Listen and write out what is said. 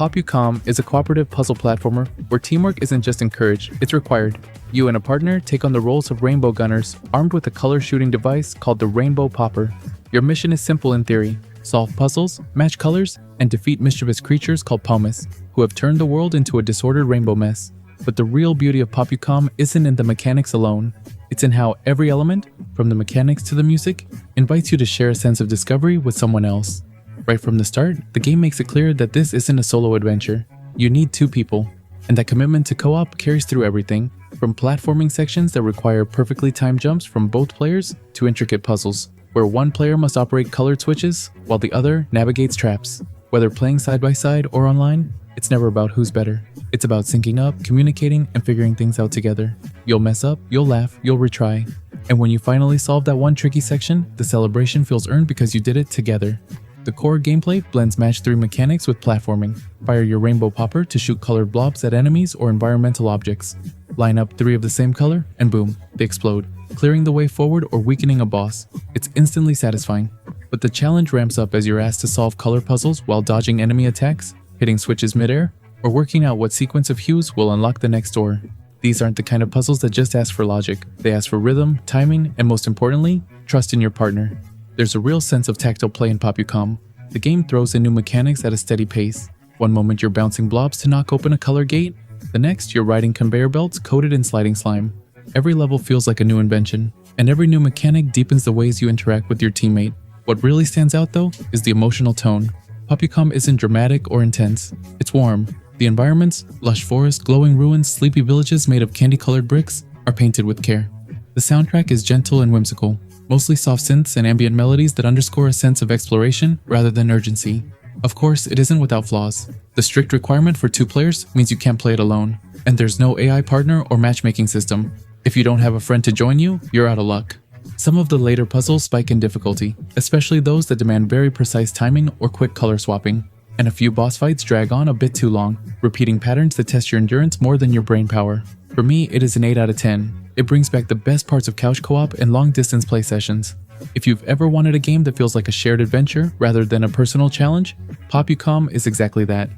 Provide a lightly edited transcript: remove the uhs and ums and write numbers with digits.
POPUCOM is a cooperative puzzle platformer where teamwork isn't just encouraged, it's required. You and a partner take on the roles of rainbow gunners, armed with a color-shooting device called the Rainbow Popper. Your mission is simple in theory: solve puzzles, match colors, and defeat mischievous creatures called POMUs, who have turned the world into a disordered rainbow mess. But the real beauty of POPUCOM isn't in the mechanics alone. It's in how every element, from the mechanics to the music, invites you to share a sense of discovery with someone else. Right from the start, the game makes it clear that this isn't a solo adventure. You need two people, and that commitment to co-op carries through everything, from platforming sections that require perfectly timed jumps from both players to intricate puzzles, where one player must operate colored switches while the other navigates traps. Whether playing side by side or online, it's never about who's better. It's about syncing up, communicating, and figuring things out together. You'll mess up, you'll laugh, you'll retry. And when you finally solve that one tricky section, the celebration feels earned because you did it together. The core gameplay blends match 3 mechanics with platforming. Fire your rainbow popper to shoot colored blobs at enemies or environmental objects. Line up 3 of the same color, and boom, they explode, clearing the way forward or weakening a boss. It's instantly satisfying. But the challenge ramps up as you're asked to solve color puzzles while dodging enemy attacks, hitting switches midair, or working out what sequence of hues will unlock the next door. These aren't the kind of puzzles that just ask for logic. They ask for rhythm, timing, and most importantly, trust in your partner. There's a real sense of tactile play in POPUCOM. The game throws in new mechanics at a steady pace. One moment you're bouncing blobs to knock open a color gate, the next you're riding conveyor belts coated in sliding slime. Every level feels like a new invention, and every new mechanic deepens the ways you interact with your teammate. What really stands out though is the emotional tone. POPUCOM isn't dramatic or intense, it's warm. The environments, lush forests, glowing ruins, sleepy villages made of candy-colored bricks, are painted with care. The soundtrack is gentle and whimsical, mostly soft synths and ambient melodies that underscore a sense of exploration rather than urgency. Of course, it isn't without flaws. The strict requirement for 2 players means you can't play it alone, and there's no AI partner or matchmaking system. If you don't have a friend to join you, you're out of luck. Some of the later puzzles spike in difficulty, especially those that demand very precise timing or quick color swapping. And a few boss fights drag on a bit too long, repeating patterns that test your endurance more than your brain power. For me, it is an 8 out of 10. It brings back the best parts of couch co-op and long-distance play sessions. If you've ever wanted a game that feels like a shared adventure rather than a personal challenge, POPUCOM is exactly that.